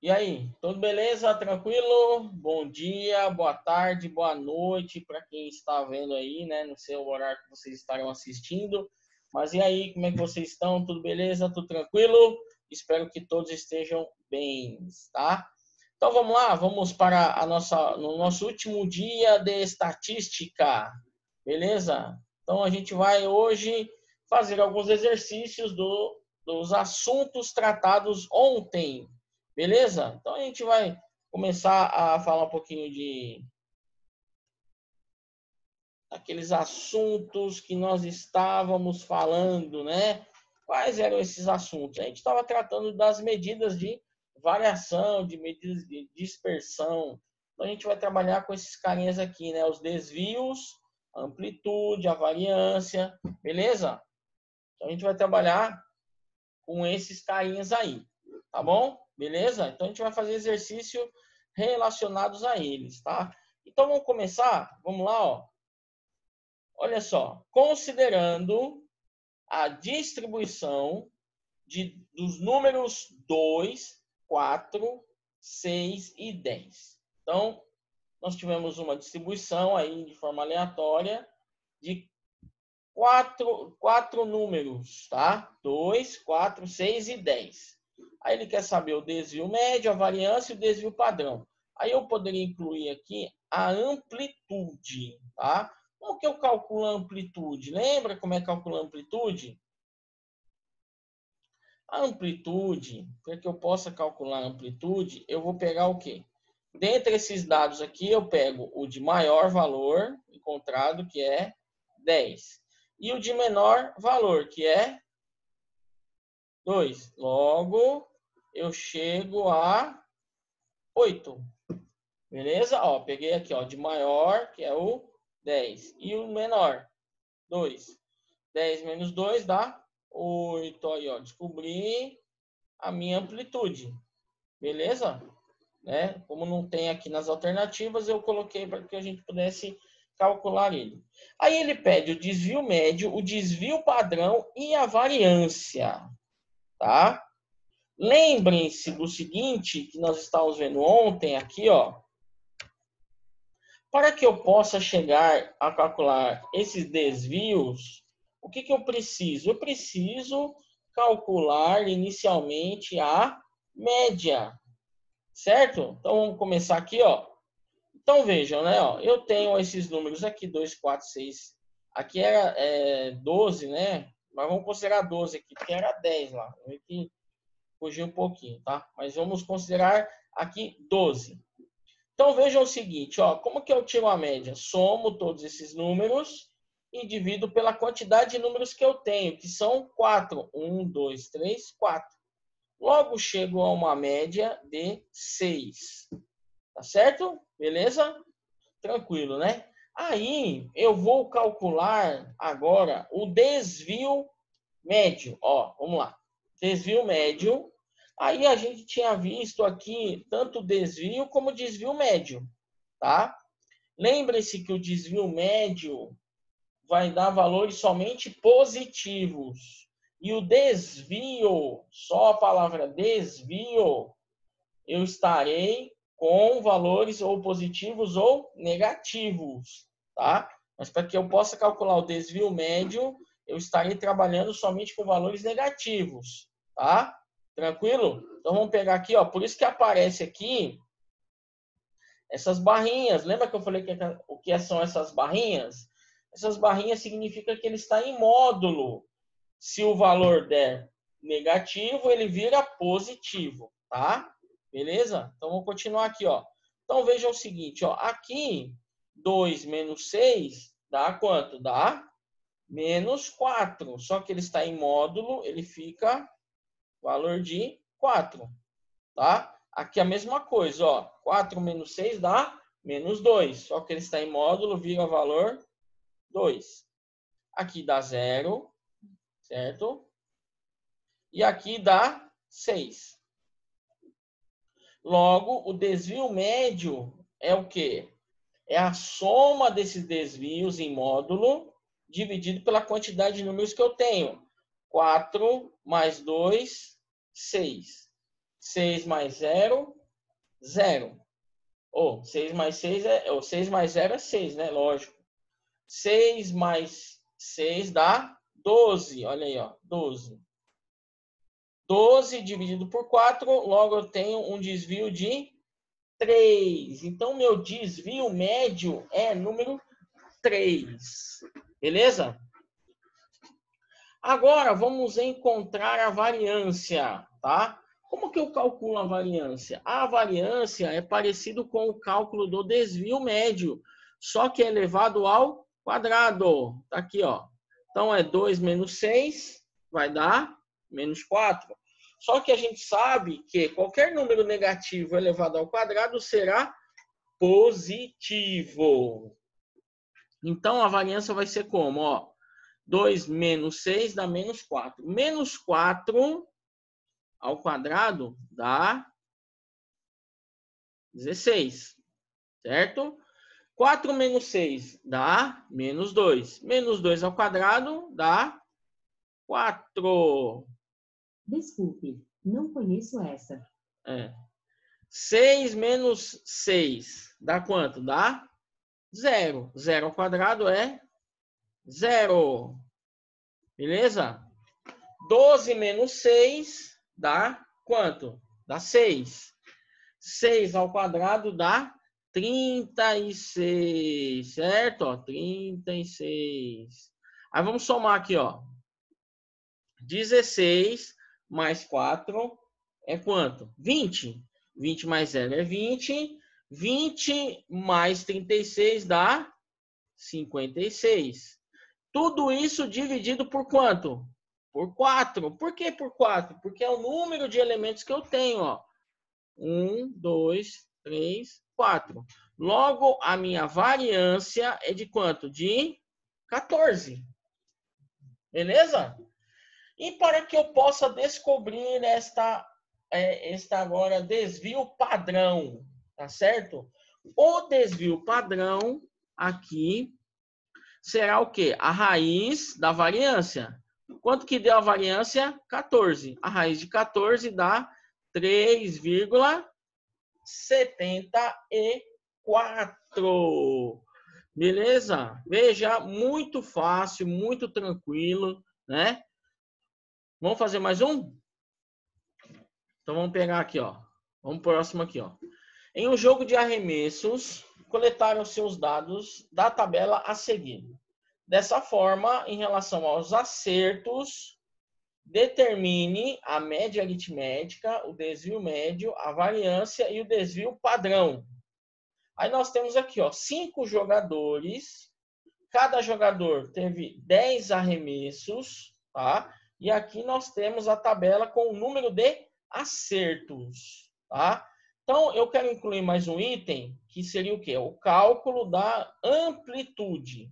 E aí, tudo beleza? Tranquilo? Bom dia, boa tarde, boa noite para quem está vendo aí, né? No seu horário que vocês estarão assistindo. Mas e aí, como é que vocês estão? Tudo beleza? Tudo tranquilo? Espero que todos estejam bem, tá? Então vamos lá, vamos para no nosso último dia de estatística, beleza? Então a gente vai hoje fazer alguns exercícios dos assuntos tratados ontem. Beleza? Então a gente vai começar a falar um pouquinho de aqueles assuntos que nós estávamos falando, né? Quais eram esses assuntos? A gente estava tratando das medidas de variação, de medidas de dispersão. Então a gente vai trabalhar com esses carinhas aqui, né? Os desvios, a amplitude, a variância, beleza? Então a gente vai trabalhar com esses carinhas aí, tá bom? Beleza? Então a gente vai fazer exercício relacionados a eles, tá? Então vamos começar? Vamos lá, ó. Olha só, considerando a distribuição dos números 2, 4, 6 e 10. Então, nós tivemos uma distribuição aí de forma aleatória de quatro números, tá? 2, 4, 6 e 10. Aí ele quer saber o desvio médio, a variância e o desvio padrão. Aí eu poderia incluir aqui a amplitude, tá? Como que eu calculo a amplitude? Lembra como é que calcula a amplitude? A amplitude, para que eu possa calcular a amplitude, eu vou pegar o quê? Dentre esses dados aqui, eu pego o de maior valor encontrado, que é 10. E o de menor valor, que é 2. Logo, eu chego a 8. Beleza? Ó, peguei aqui, ó, de maior, que é o 10. E o menor, 2. 10 menos 2 dá 8. Aí, ó, descobri a minha amplitude. Beleza? Né? Como não tem aqui nas alternativas, eu coloquei para que a gente pudesse calcular ele. Aí ele pede o desvio médio, o desvio padrão e a variância, tá? Lembrem-se do seguinte, que nós estávamos vendo ontem aqui, ó. Para que eu possa chegar a calcular esses desvios, o que eu preciso? Eu preciso calcular inicialmente a média, certo? Então vamos começar aqui, ó. Então vejam, né? Ó, eu tenho esses números aqui, 2, 4, 6. Aqui era 12, né? Mas vamos considerar 12 aqui, porque era 10 lá. Eu que fugi um pouquinho, tá? Mas vamos considerar aqui 12. Então vejam o seguinte, ó, como que eu tiro a média? Somo todos esses números e divido pela quantidade de números que eu tenho, que são 4. 1, 2, 3, 4. Logo chego a uma média de 6. Tá certo? Beleza? Tranquilo, né? Aí eu vou calcular agora o desvio médio. Ó, vamos lá. Desvio médio. Aí a gente tinha visto aqui tanto desvio como desvio médio, tá? Lembre-se que o desvio médio vai dar valores somente positivos. E o desvio, só a palavra desvio, eu estarei com valores ou positivos ou negativos, tá? Mas para que eu possa calcular o desvio médio, eu estarei trabalhando somente com valores negativos, tá? Tranquilo? Então vamos pegar aqui, ó. Por isso que aparece aqui essas barrinhas. Lembra que eu falei o que são essas barrinhas? Essas barrinhas significa que ele está em módulo. Se o valor der negativo, ele vira positivo, tá? Beleza? Então, vamos continuar aqui, ó. Então, vejam o seguinte, ó. Aqui, 2 menos 6 dá quanto? Dá menos 4. Só que ele está em módulo, ele fica valor de 4, tá? Aqui a mesma coisa, ó. 4 menos 6 dá menos 2. Só que ele está em módulo, vira valor 2. Aqui dá 0, certo? E aqui dá 6. Logo, o desvio médio é o quê? É a soma desses desvios em módulo dividido pela quantidade de números que eu tenho. 4 mais 2, 6. 6 mais 0, 0. Ou 6 mais 6 ou 6 mais 0 é 6, né? Lógico. 6 mais 6 dá 12. Olha aí, ó, 12. 12 dividido por 4, logo eu tenho um desvio de 3. Então, meu desvio médio é número 3. Beleza? Agora, vamos encontrar a variância, tá? Como que eu calculo a variância? A variância é parecido com o cálculo do desvio médio, só que é elevado ao quadrado. Tá aqui, ó. Então, é 2 menos 6, vai dar menos 4. Só que a gente sabe que qualquer número negativo elevado ao quadrado será positivo. Então, a variância vai ser como? Ó, 2 menos 6 dá menos 4. Menos 4 ao quadrado dá 16, certo? 4 menos 6 dá menos 2. Menos 2 ao quadrado dá 4. Desculpe, não conheço essa. 6 menos 6 dá quanto? Dá 0. 0 ao quadrado é 0. Beleza? 12 menos 6 dá quanto? Dá 6. 6 ao quadrado dá 36, certo? Ó, 36. Aí vamos somar aqui, ó. 16 mais 4 é quanto? 20. 20 mais 0 é 20. 20 mais 36 dá 56. Tudo isso dividido por quanto? Por 4. Por que por 4? Porque é o número de elementos que eu tenho, ó. 1, 2, 3, 4. Logo, a minha variância é de quanto? De 14. Beleza? E para que eu possa descobrir esta agora desvio padrão, tá certo? O desvio padrão aqui será o quê? A raiz da variância. Quanto que deu a variância? 14. A raiz de 14 dá 3,74. Beleza? Veja, muito fácil, muito tranquilo, né? Vamos fazer mais um? Então vamos pegar aqui, ó. Vamos pro próximo aqui, ó. Em um jogo de arremessos, coletaram seus dados da tabela a seguir. Dessa forma, em relação aos acertos, determine a média aritmética, o desvio médio, a variância e o desvio padrão. Aí nós temos aqui, ó, 5 jogadores. Cada jogador teve 10 arremessos, tá? E aqui nós temos a tabela com o número de acertos, tá? Então, eu quero incluir mais um item, que seria o quê? O cálculo da amplitude,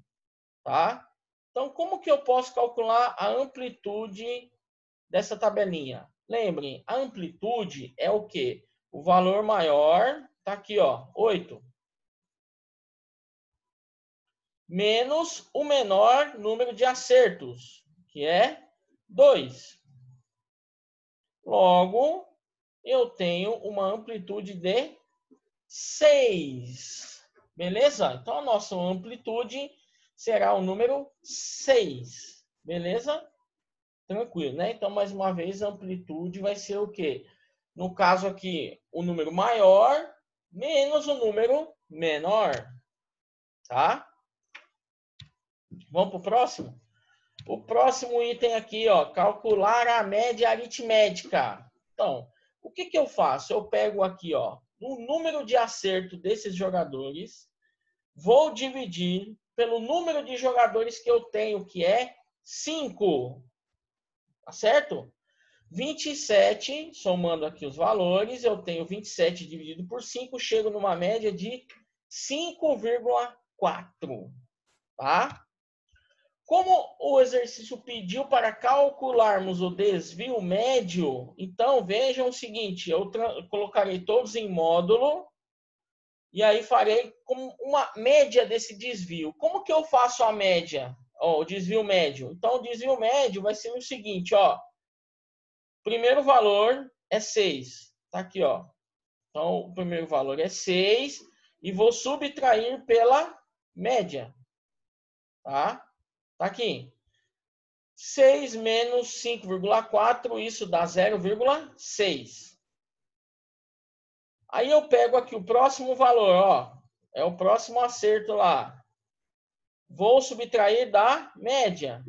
tá? Então, como que eu posso calcular a amplitude dessa tabelinha? Lembrem, a amplitude é o quê? O valor maior, tá aqui, ó, 8. Menos o menor número de acertos, que é 2. Logo, eu tenho uma amplitude de 6. Beleza? Então, a nossa amplitude será o número 6. Beleza? Tranquilo, né? Então, mais uma vez, a amplitude vai ser o quê? No caso aqui, o número maior menos o número menor. Tá? Vamos para o próximo? O próximo item aqui, ó, calcular a média aritmética. Então, o que eu faço? Eu pego aqui, ó, o número de acerto desses jogadores, vou dividir pelo número de jogadores que eu tenho, que é 5. Tá certo? 27, somando aqui os valores, eu tenho 27 dividido por 5, chego numa média de 5,4. Tá? Como o exercício pediu para calcularmos o desvio médio, então vejam o seguinte, eu colocarei todos em módulo e aí farei como uma média desse desvio. Como que eu faço a média? Ó, o desvio médio. Então, o desvio médio vai ser o seguinte, ó. Primeiro valor é 6. Tá aqui, ó. Então, o primeiro valor é 6 e vou subtrair pela média. Tá? Tá aqui. 6 menos 5,4, isso dá 0,6. Aí eu pego aqui o próximo valor, ó. É o próximo acerto lá. Vou subtrair da média.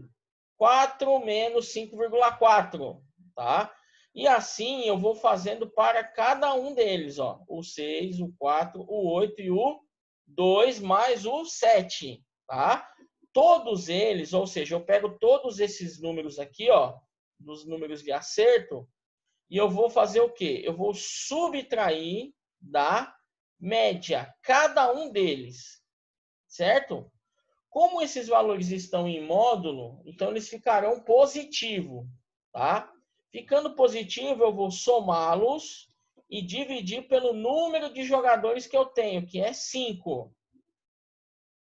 4 menos 5,4, tá? E assim eu vou fazendo para cada um deles, ó. O 6, o 4, o 8 e o 2 mais o 7, tá? Todos eles, ou seja, eu pego todos esses números aqui, ó, dos números de acerto, e eu vou fazer o quê? Eu vou subtrair da média cada um deles, certo? Como esses valores estão em módulo, então eles ficarão positivo, tá? Ficando positivo, eu vou somá-los e dividir pelo número de jogadores que eu tenho, que é 5.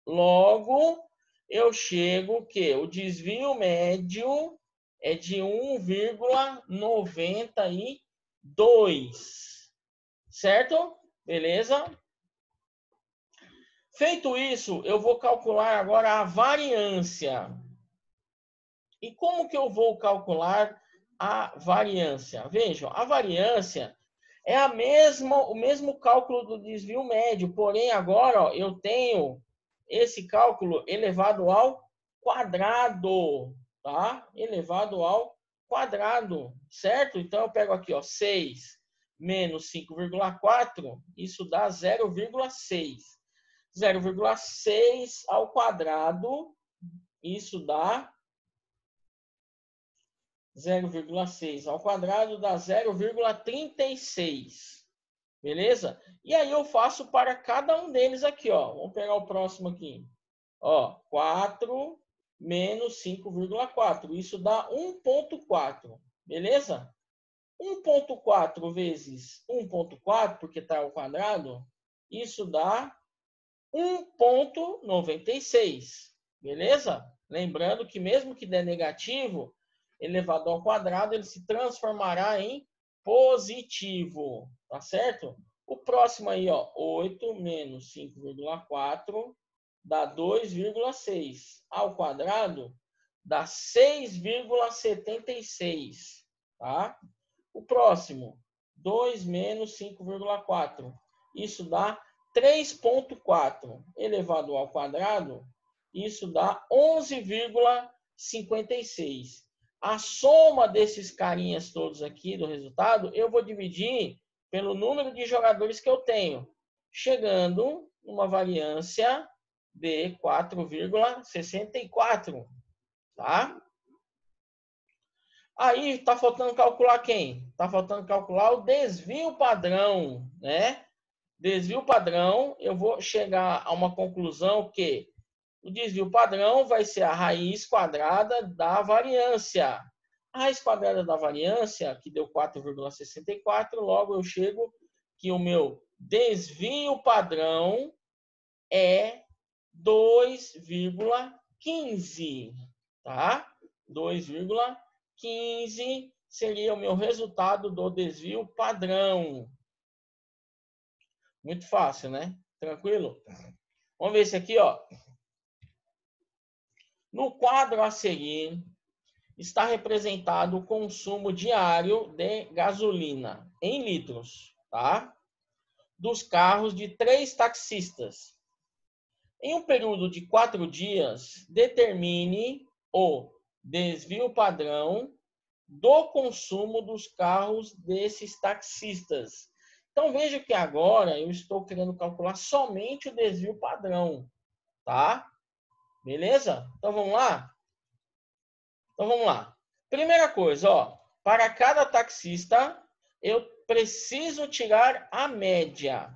Logo, eu chego que o desvio médio é de 1,92. Certo? Beleza? Feito isso, eu vou calcular agora a variância. E como que eu vou calcular a variância? Vejam, a variância é o mesmo cálculo do desvio médio, porém agora ó, eu tenho esse cálculo elevado ao quadrado, tá? Elevado ao quadrado, certo? Então eu pego aqui, ó, 6 menos 5,4, isso dá 0,6. 0,6 ao quadrado, isso dá 0,6 ao quadrado dá 0,36. Beleza? E aí eu faço para cada um deles aqui, ó. Vamos pegar o próximo aqui. Ó, 4 menos 5,4. Isso dá 1,4. Beleza? 1,4 vezes 1,4, porque está ao quadrado, isso dá 1,96. Beleza? Lembrando que mesmo que der negativo, elevado ao quadrado, ele se transformará em positivo. Tá certo? O próximo aí, ó, 8 menos 5,4 dá 2,6. Ao quadrado dá 6,76. Tá? O próximo, 2 menos 5,4. Isso dá 3,4 elevado ao quadrado, isso dá 11,56. A soma desses carinhas todos aqui do resultado, eu vou dividir pelo número de jogadores que eu tenho, chegando numa variância de 4,64, tá? Aí está faltando calcular quem? Está faltando calcular o desvio padrão, né? Desvio padrão, eu vou chegar a uma conclusão que o desvio padrão vai ser a raiz quadrada da variância. A raiz quadrada da variância, que deu 4,64, logo eu chego que o meu desvio padrão é 2,15, tá? 2,15 seria o meu resultado do desvio padrão. Muito fácil, né? Tranquilo? Vamos ver esse aqui, ó. No quadro a seguir, está representado o consumo diário de gasolina em litros, tá? Dos carros de 3 taxistas. Em um período de 4 dias, determine o desvio padrão do consumo dos carros desses taxistas. Então, veja que agora eu estou querendo calcular somente o desvio padrão, tá? Beleza? Então, vamos lá? Então, vamos lá. Primeira coisa, ó. Para cada taxista, eu preciso tirar a média.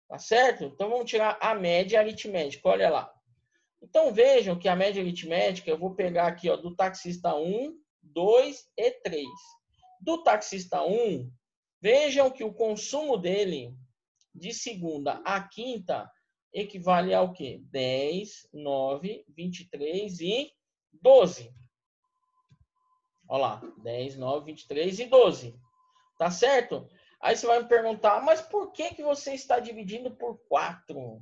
Tá certo? Então, vamos tirar a média aritmética. Olha lá. Então, vejam que a média aritmética, eu vou pegar aqui, ó, do taxista 1, 2 e 3. Do taxista 1, vejam que o consumo dele, de segunda a quinta, equivale ao quê? 10, 9, 23 e 12. Olha lá, 10, 9, 23 e 12. Tá certo? Aí você vai me perguntar, mas por que que você está dividindo por 4?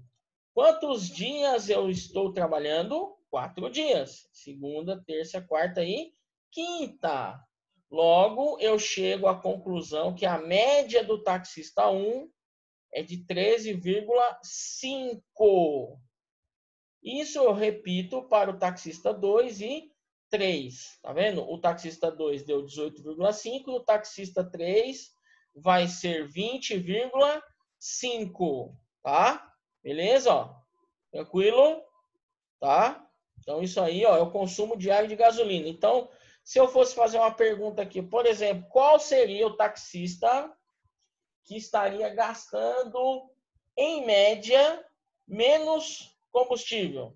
Quantos dias eu estou trabalhando? 4 dias. Segunda, terça, quarta e quinta. Logo, eu chego à conclusão que a média do taxista 1 é de 13,5. Isso eu repito para o taxista 2 e 3. Tá vendo? O taxista 2 deu 18,5 e o taxista 3 vai ser 20,5. Tá? Beleza? Ó. Tranquilo? Tá? Então, isso aí ó, é o consumo diário de gasolina. Então, se eu fosse fazer uma pergunta aqui, por exemplo, qual seria o taxista que estaria gastando, em média, menos combustível?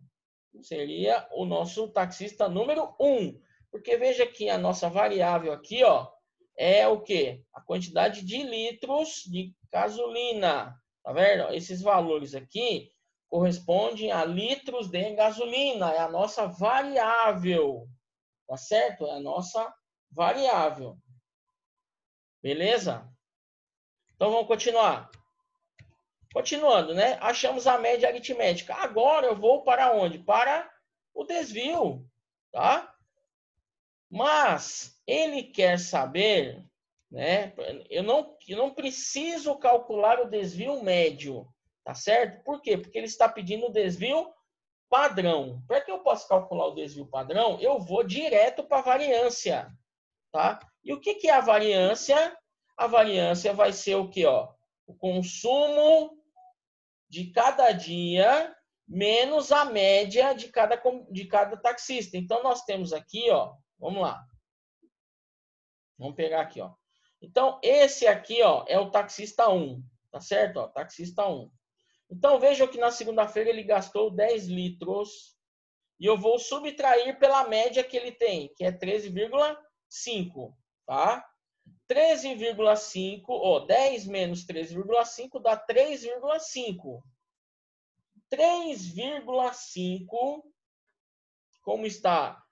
Seria o nosso taxista número 1. Porque veja que a nossa variável aqui, ó, é o quê? A quantidade de litros de gasolina. Tá vendo? Esses valores aqui correspondem a litros de gasolina. É a nossa variável. Tá certo? É a nossa variável. Beleza? Então vamos continuar. Continuando, né? Achamos a média aritmética. Agora eu vou para onde? Para o desvio, tá? Mas ele quer saber, né? Eu não preciso calcular o desvio médio, tá certo? Por quê? Porque ele está pedindo o desvio padrão. Para que eu possa calcular o desvio padrão, eu vou direto para a variância, tá? E o que é a variância? A variância vai ser o quê, ó? O consumo de cada dia menos a média de cada taxista. Então, nós temos aqui, ó, vamos lá. Vamos pegar aqui, ó. Então, esse aqui, ó, é o taxista 1, tá certo? Ó, taxista 1. Então, vejam que na segunda-feira ele gastou 10 litros e eu vou subtrair pela média que ele tem, que é 13,5, tá? 13,5, ó, 10 menos 13,5 dá 3,5. 3,5, como está,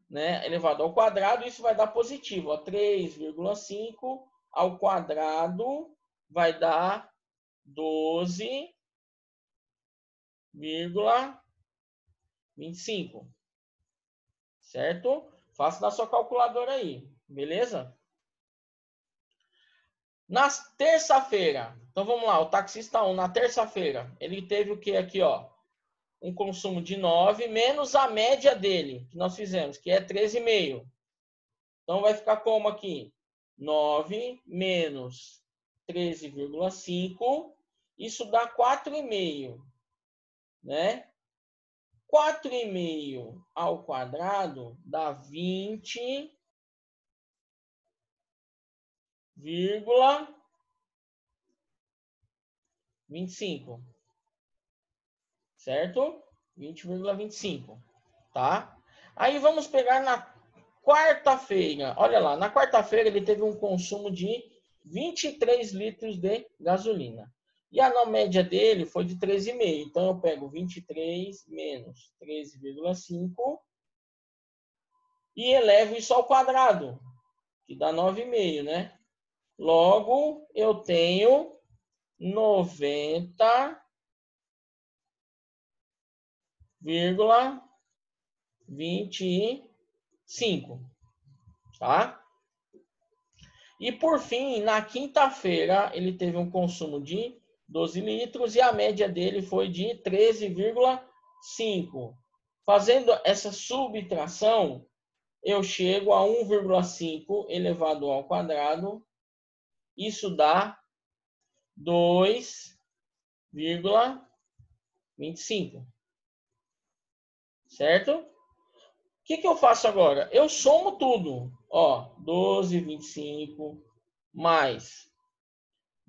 né, elevado ao quadrado, isso vai dar positivo. 3,5 ao quadrado vai dar 12,25. Certo? Faça na sua calculadora aí, beleza? Na terça-feira, então vamos lá, o taxista 1, na terça-feira, ele teve o que aqui, ó? Um consumo de 9, menos a média dele, que nós fizemos, que é 13,5. Então, vai ficar como aqui? 9 menos 13,5. Isso dá 4,5. Né? 4,5 ao quadrado dá 20,25. Certo? 20,25. Tá? Aí vamos pegar na quarta-feira. Olha lá, na quarta-feira ele teve um consumo de 23 litros de gasolina. E a média dele foi de 13,5. Então eu pego 23 menos 13,5 e elevo isso ao quadrado, que dá 9,5, né? Logo, eu tenho 90,25, tá? E por fim, na quinta-feira, ele teve um consumo de 12 litros e a média dele foi de 13,5. Fazendo essa subtração, eu chego a 1,5 elevado ao quadrado. Isso dá 2,25. Certo? O que eu faço agora? Eu somo tudo. Ó, 12,25 mais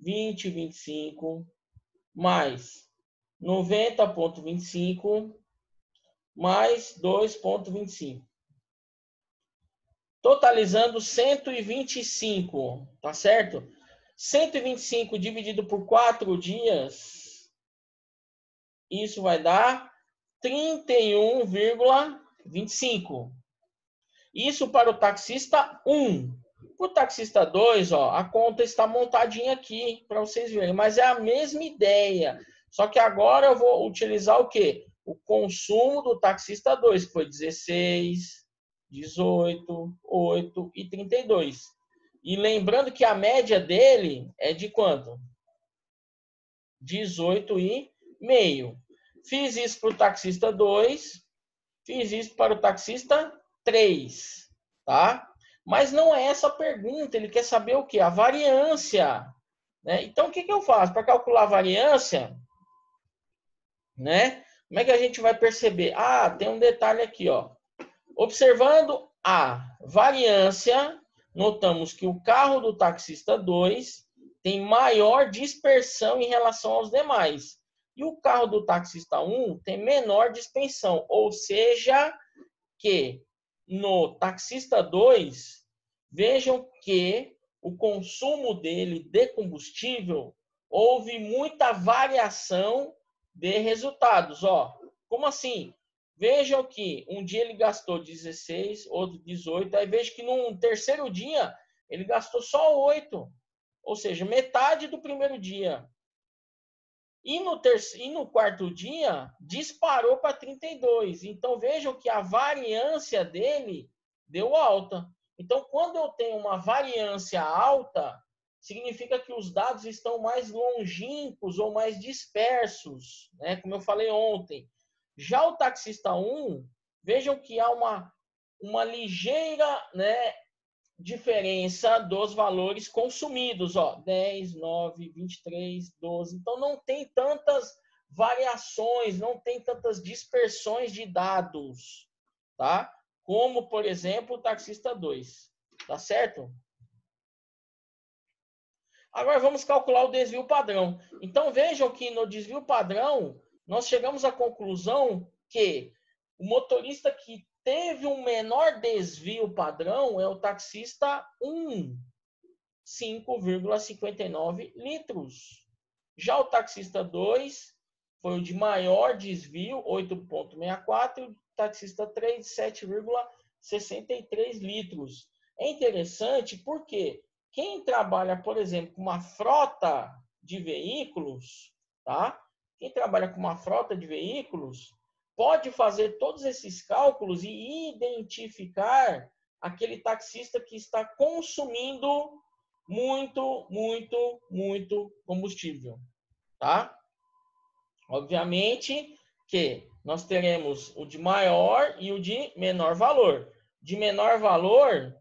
20,25 mais 90,25 mais 2,25. Totalizando 125, tá certo? 125 dividido por 4 dias, isso vai dar 31,25. Isso para o taxista 1. Para o taxista 2, ó, a conta está montadinha aqui para vocês verem, mas é a mesma ideia. Só que agora eu vou utilizar o quê? O consumo do taxista 2, que foi 16, 18, 8 e 32. E lembrando que a média dele é de quanto? 18,5. Fiz isso para o taxista 2, fiz isso para o taxista 3, tá? Mas não é essa a pergunta, ele quer saber o quê? A variância, né? Então, o que eu faço? Para calcular a variância, né? Como é que a gente vai perceber? Ah, tem um detalhe aqui, ó. Observando a variância, notamos que o carro do taxista 2 tem maior dispersão em relação aos demais. E o carro do taxista 1 tem menor dispersão, ou seja, que no taxista 2, vejam que o consumo dele de combustível houve muita variação de resultados. Ó, como assim? Vejam que um dia ele gastou 16, outro 18, aí vejo que no terceiro dia ele gastou só 8, ou seja, metade do primeiro dia. E no quarto dia, disparou para 32. Então, vejam que a variância dele deu alta. Então, quando eu tenho uma variância alta, significa que os dados estão mais longínquos ou mais dispersos, né? Como eu falei ontem. Já o taxista 1, vejam que há uma ligeira, né, diferença dos valores consumidos, ó, 10, 9, 23, 12. Então não tem tantas variações, não tem tantas dispersões de dados, tá? Como, por exemplo, o taxista 2, tá certo? Agora vamos calcular o desvio padrão. Então vejam que no desvio padrão nós chegamos à conclusão que o motorista que teve um menor desvio padrão é o taxista 1, 5,59 litros. Já o taxista 2 foi o de maior desvio, 8,64, e o taxista 3, 7,63 litros. É interessante porque quem trabalha, por exemplo, com uma frota de veículos, tá? Quem trabalha com uma frota de veículos pode fazer todos esses cálculos e identificar aquele taxista que está consumindo muito combustível, tá? Obviamente que nós teremos o de maior e o de menor valor. De menor valor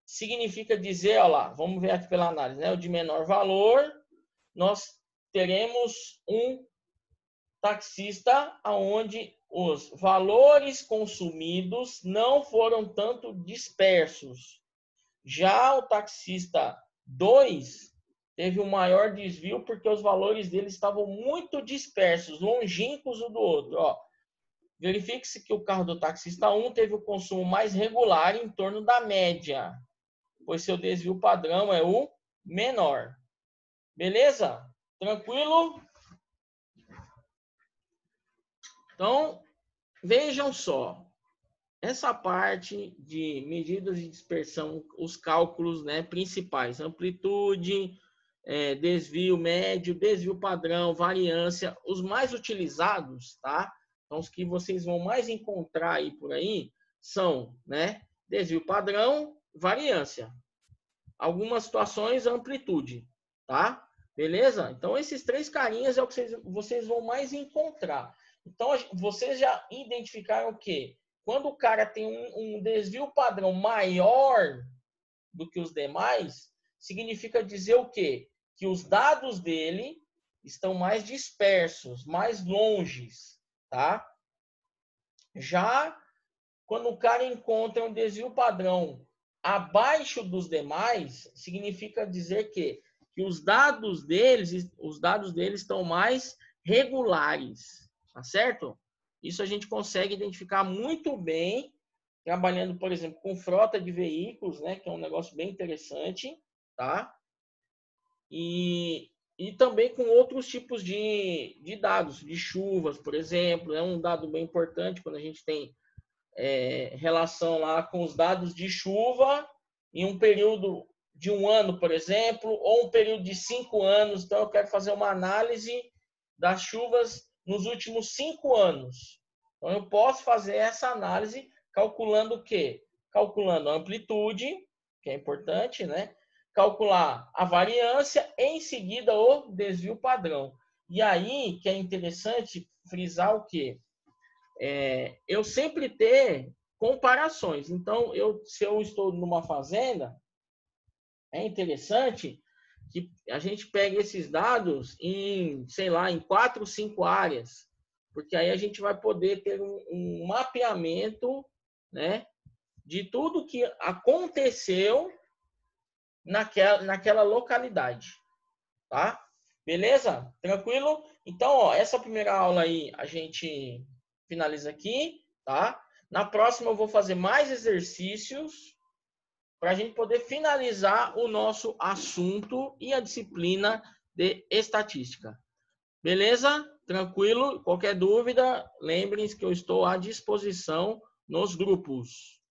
significa dizer, olha lá, vamos ver aqui pela análise, né? O de menor valor, nós teremos um taxista onde os valores consumidos não foram tanto dispersos. Já o taxista 2 teve um maior desvio porque os valores dele estavam muito dispersos, longínquos um do outro. Ó, verifique-se que o carro do taxista 1 teve o consumo mais regular em torno da média, pois seu desvio padrão é o menor. Beleza? Tranquilo? Então, vejam só. Essa parte de medidas de dispersão, os cálculos, né, principais, amplitude, desvio médio, desvio padrão, variância, os mais utilizados, tá? Então, os que vocês vão mais encontrar aí por aí são, né, desvio padrão, variância. Algumas situações, amplitude, tá? Beleza? Então, esses três carinhas é o que vocês vão mais encontrar. Então, vocês já identificaram o quê? Quando o cara tem um desvio padrão maior do que os demais, significa dizer o quê? Que os dados dele estão mais dispersos, mais longes, tá? Já quando o cara encontra um desvio padrão abaixo dos demais, significa dizer que os dados deles estão mais regulares, tá certo? Isso a gente consegue identificar muito bem trabalhando, por exemplo, com frota de veículos, né, que é um negócio bem interessante, tá? E também com outros tipos de dados, de chuvas, por exemplo, é um dado bem importante quando a gente tem relação lá com os dados de chuva em um período de 1 ano, por exemplo, ou um período de 5 anos. Então, eu quero fazer uma análise das chuvas nos últimos 5 anos. Então, eu posso fazer essa análise calculando o quê? Calculando a amplitude, que é importante, né? Calcular a variância, em seguida o desvio padrão. E aí, que é interessante frisar o quê? Eu sempre ter comparações. Então, se eu estou numa fazenda, é interessante que a gente pegue esses dados em, sei lá, em 4, 5 áreas, porque aí a gente vai poder ter um mapeamento, né, de tudo que aconteceu naquela localidade, tá? Beleza? Tranquilo? Então, ó, essa primeira aula aí a gente finaliza aqui, tá? Na próxima eu vou fazer mais exercícios para a gente poder finalizar o nosso assunto e a disciplina de estatística. Beleza? Tranquilo? Qualquer dúvida, lembrem-se que eu estou à disposição nos grupos.